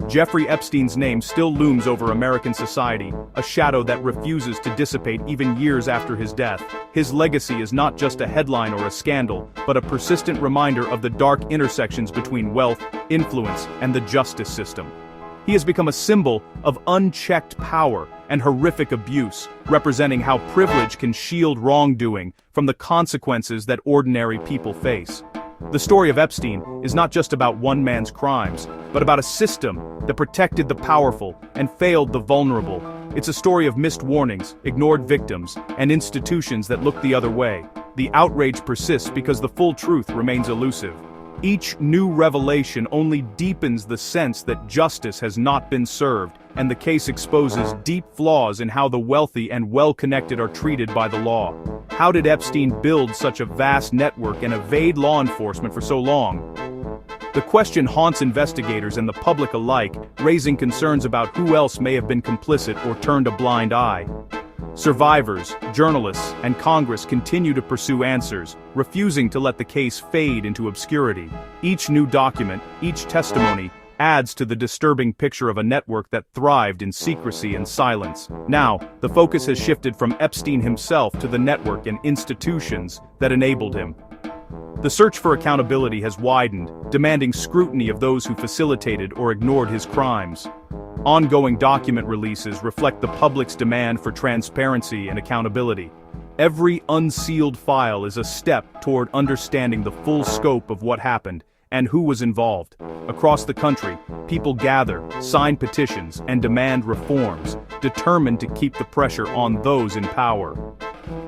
Jeffrey Epstein's name still looms over American society, a shadow that refuses to dissipate even years after his death. His legacy is not just a headline or a scandal, but a persistent reminder of the dark intersections between wealth, influence, and the justice system. He has become a symbol of unchecked power and horrific abuse, representing how privilege can shield wrongdoing from the consequences that ordinary people face. The story of Epstein is not just about one man's crimes, but about a system that protected the powerful and failed the vulnerable. It's a story of missed warnings, ignored victims, and institutions that look the other way. The outrage persists because the full truth remains elusive. Each new revelation only deepens the sense that justice has not been served, and the case exposes deep flaws in how the wealthy and well-connected are treated by the law. How did Epstein build such a vast network and evade law enforcement for so long? The question haunts investigators and the public alike, raising concerns about who else may have been complicit or turned a blind eye. Survivors, journalists, and Congress continue to pursue answers, refusing to let the case fade into obscurity. Each new document, each testimony, adds to the disturbing picture of a network that thrived in secrecy and silence. Now, the focus has shifted from Epstein himself to the network and institutions that enabled him. The search for accountability has widened, demanding scrutiny of those who facilitated or ignored his crimes. Ongoing document releases reflect the public's demand for transparency and accountability. Every unsealed file is a step toward understanding the full scope of what happened and who was involved. Across the country, people gather, sign petitions, and demand reforms, determined to keep the pressure on those in power.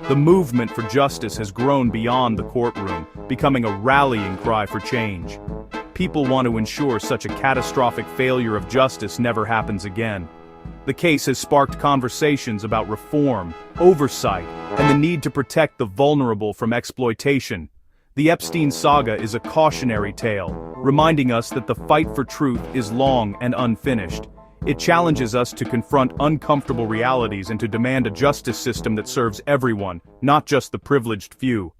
The movement for justice has grown beyond the courtroom, becoming a rallying cry for change. People want to ensure such a catastrophic failure of justice never happens again. The case has sparked conversations about reform, oversight, and the need to protect the vulnerable from exploitation. The Epstein saga is a cautionary tale, reminding us that the fight for truth is long and unfinished. It challenges us to confront uncomfortable realities and to demand a justice system that serves everyone, not just the privileged few.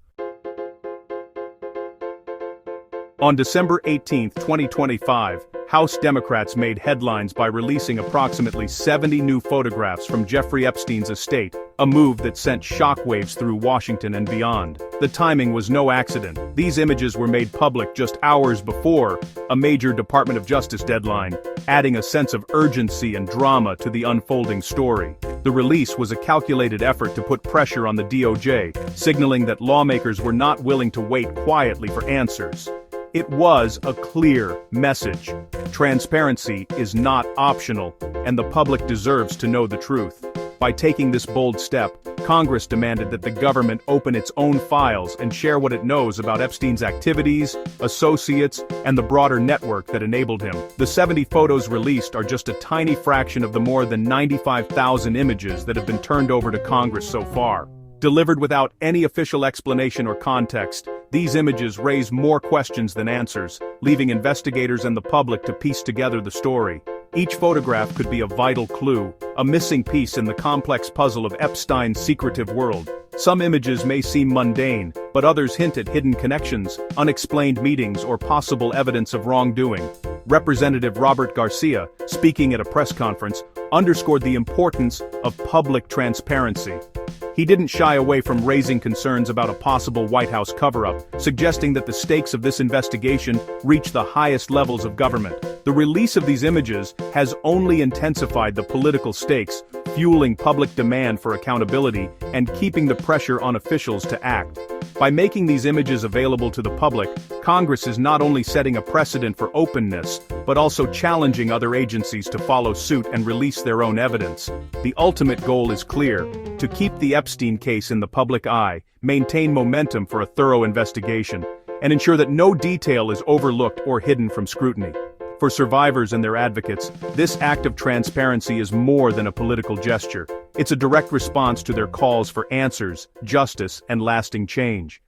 On December 18, 2025, House Democrats made headlines by releasing approximately 70 new photographs from Jeffrey Epstein's estate, a move that sent shockwaves through Washington and beyond. The timing was no accident. These images were made public just hours before a major Department of Justice deadline, adding a sense of urgency and drama to the unfolding story. The release was a calculated effort to put pressure on the DOJ, signaling that lawmakers were not willing to wait quietly for answers. It was a clear message. Transparency is not optional, and the public deserves to know the truth. By taking this bold step, Congress demanded that the government open its own files and share what it knows about Epstein's activities, associates, and the broader network that enabled him. The 70 photos released are just a tiny fraction of the more than 95,000 images that have been turned over to Congress so far. Delivered without any official explanation or context, these images raise more questions than answers, leaving investigators and the public to piece together the story. Each photograph could be a vital clue, a missing piece in the complex puzzle of Epstein's secretive world. Some images may seem mundane, but others hint at hidden connections, unexplained meetings, or possible evidence of wrongdoing. Representative Robert Garcia, speaking at a press conference, underscored the importance of public transparency. He didn't shy away from raising concerns about a possible White House cover-up, suggesting that the stakes of this investigation reach the highest levels of government. The release of these images has only intensified the political stakes, fueling public demand for accountability and keeping the pressure on officials to act. By making these images available to the public, Congress is not only setting a precedent for openness, but also challenging other agencies to follow suit and release their own evidence. The ultimate goal is clear: to keep the Epstein case in the public eye, maintain momentum for a thorough investigation, and ensure that no detail is overlooked or hidden from scrutiny. For survivors and their advocates, this act of transparency is more than a political gesture. It's a direct response to their calls for answers, justice, and lasting change.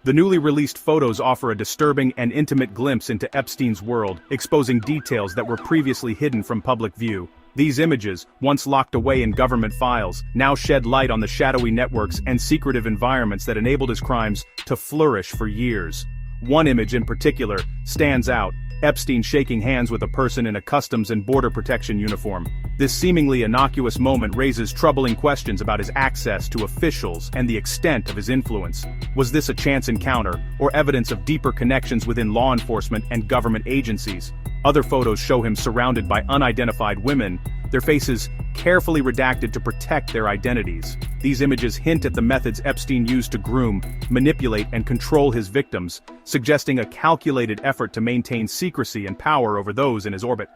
The newly released photos offer a disturbing and intimate glimpse into Epstein's world, exposing details that were previously hidden from public view. These images, once locked away in government files, now shed light on the shadowy networks and secretive environments that enabled his crimes to flourish for years. One image in particular stands out: Epstein shaking hands with a person in a Customs and Border Protection uniform. This seemingly innocuous moment raises troubling questions about his access to officials and the extent of his influence. Was this a chance encounter, or evidence of deeper connections within law enforcement and government agencies? Other photos show him surrounded by unidentified women, their faces carefully redacted to protect their identities. These images hint at the methods Epstein used to groom, manipulate, and control his victims, suggesting a calculated effort to maintain secrecy and power over those in his orbit.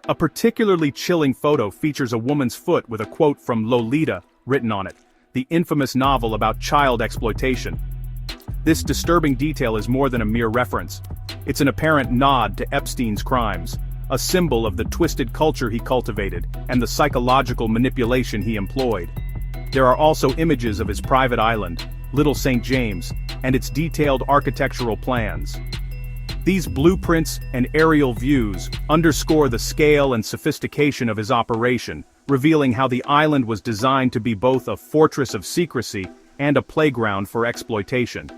A particularly chilling photo features a woman's foot with a quote from Lolita written on it, the infamous novel about child exploitation. This disturbing detail is more than a mere reference. It's an apparent nod to Epstein's crimes, a symbol of the twisted culture he cultivated and the psychological manipulation he employed. There are also images of his private island, Little St. James, and its detailed architectural plans. These blueprints and aerial views underscore the scale and sophistication of his operation, revealing how the island was designed to be both a fortress of secrecy and a playground for exploitation.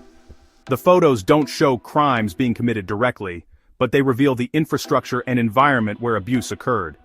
The photos don't show crimes being committed directly, but they reveal the infrastructure and environment where abuse occurred.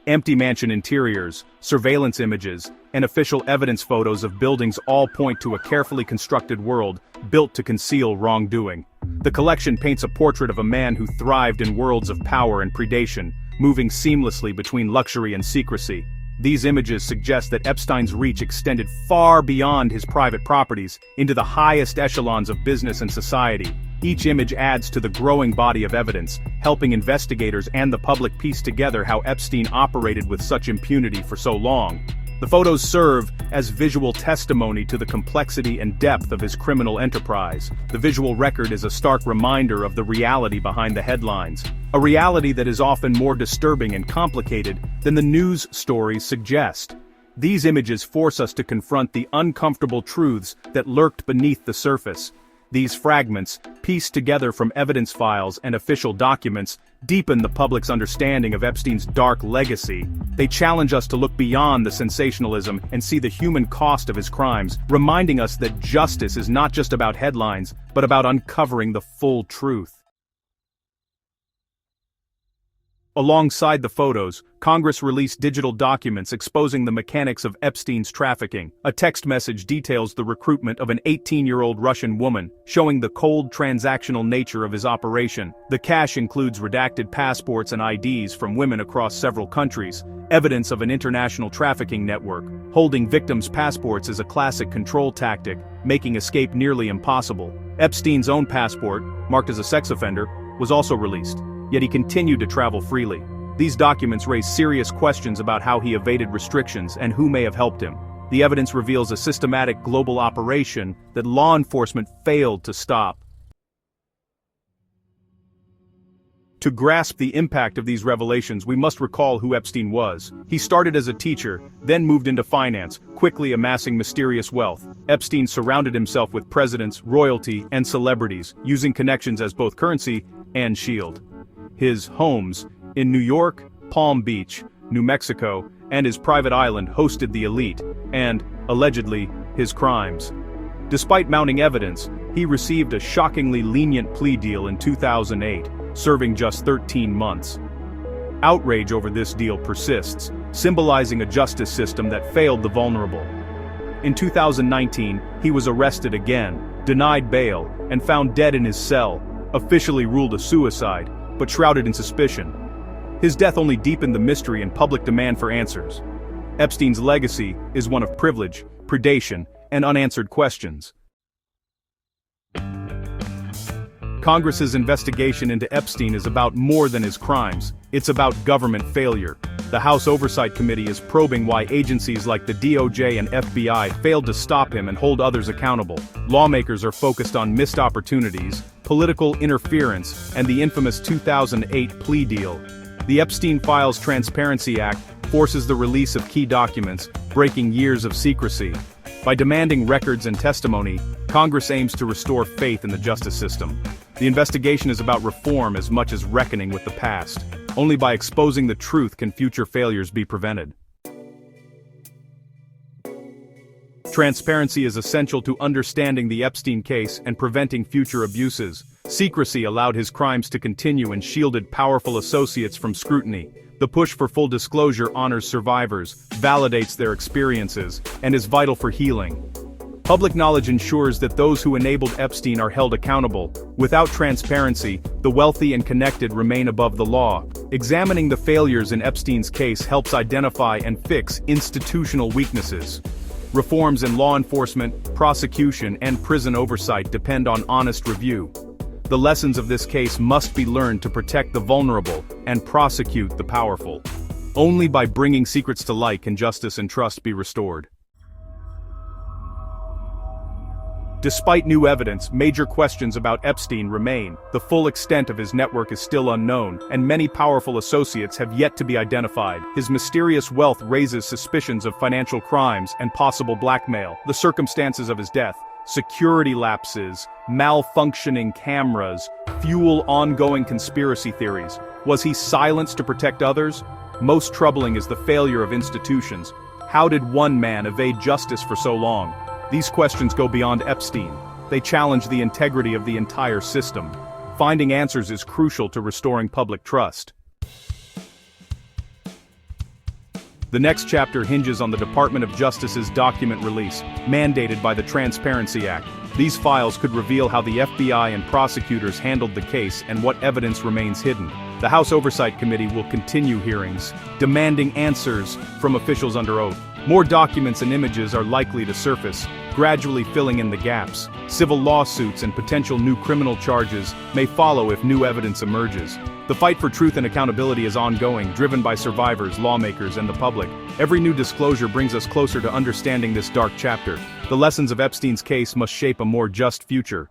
Empty mansion interiors, surveillance images, and official evidence photos of buildings all point to a carefully constructed world built to conceal wrongdoing. The collection paints a portrait of a man who thrived in worlds of power and predation, moving seamlessly between luxury and secrecy. These images suggest that Epstein's reach extended far beyond his private properties into the highest echelons of business and society. Each image adds to the growing body of evidence, helping investigators and the public piece together how Epstein operated with such impunity for so long. The photos serve as visual testimony to the complexity and depth of his criminal enterprise. The visual record is a stark reminder of the reality behind the headlines, a reality that is often more disturbing and complicated than the news stories suggest. These images force us to confront the uncomfortable truths that lurked beneath the surface. These fragments, pieced together from evidence files and official documents, deepen the public's understanding of Epstein's dark legacy. They challenge us to look beyond the sensationalism and see the human cost of his crimes, reminding us that justice is not just about headlines, but about uncovering the full truth. Alongside the photos, Congress released digital documents exposing the mechanics of Epstein's trafficking. A text message details the recruitment of an 18-year-old Russian woman, showing the cold transactional nature of his operation. The cache includes redacted passports and IDs from women across several countries, evidence of an international trafficking network. Holding victims' passports is a classic control tactic, making escape nearly impossible. Epstein's own passport, marked as a sex offender, was also released. Yet he continued to travel freely. These documents raise serious questions about how he evaded restrictions and who may have helped him. The evidence reveals a systematic global operation that law enforcement failed to stop. To grasp the impact of these revelations, we must recall who Epstein was. He started as a teacher, then moved into finance, quickly amassing mysterious wealth. Epstein surrounded himself with presidents, royalty, and celebrities, using connections as both currency and shield. His homes, in New York, Palm Beach, New Mexico, and his private island hosted the elite, and, allegedly, his crimes. Despite mounting evidence, he received a shockingly lenient plea deal in 2008, serving just 13 months. Outrage over this deal persists, symbolizing a justice system that failed the vulnerable. In 2019, he was arrested again, denied bail, and found dead in his cell, officially ruled a suicide, but shrouded in suspicion. His death only deepened the mystery and public demand for answers. Epstein's legacy is one of privilege, predation, and unanswered questions. Congress's investigation into Epstein is about more than his crimes. It's about government failure. The House Oversight Committee is probing why agencies like the DOJ and FBI failed to stop him and hold others accountable. Lawmakers are focused on missed opportunities, political interference, and the infamous 2008 plea deal. The Epstein Files Transparency Act forces the release of key documents, breaking years of secrecy. By demanding records and testimony, Congress aims to restore faith in the justice system. The investigation is about reform as much as reckoning with the past. Only by exposing the truth can future failures be prevented. Transparency is essential to understanding the Epstein case and preventing future abuses. Secrecy allowed his crimes to continue and shielded powerful associates from scrutiny. The push for full disclosure honors survivors, validates their experiences, and is vital for healing. Public knowledge ensures that those who enabled Epstein are held accountable. Without transparency, the wealthy and connected remain above the law. Examining the failures in Epstein's case helps identify and fix institutional weaknesses. Reforms in law enforcement, prosecution, and prison oversight depend on honest review. The lessons of this case must be learned to protect the vulnerable and prosecute the powerful. Only by bringing secrets to light can justice and trust be restored. Despite new evidence, major questions about Epstein remain. The full extent of his network is still unknown, and many powerful associates have yet to be identified. His mysterious wealth raises suspicions of financial crimes and possible blackmail. The circumstances of his death, security lapses, malfunctioning cameras, fuel ongoing conspiracy theories. Was he silenced to protect others? Most troubling is the failure of institutions. How did one man evade justice for so long? These questions go beyond Epstein. They challenge the integrity of the entire system. Finding answers is crucial to restoring public trust. The next chapter hinges on the Department of Justice's document release, mandated by the Transparency Act. These files could reveal how the FBI and prosecutors handled the case and what evidence remains hidden. The House Oversight Committee will continue hearings, demanding answers from officials under oath. More documents and images are likely to surface, gradually filling in the gaps. Civil lawsuits and potential new criminal charges may follow if new evidence emerges. The fight for truth and accountability is ongoing, driven by survivors, lawmakers, and the public. Every new disclosure brings us closer to understanding this dark chapter. The lessons of Epstein's case must shape a more just future.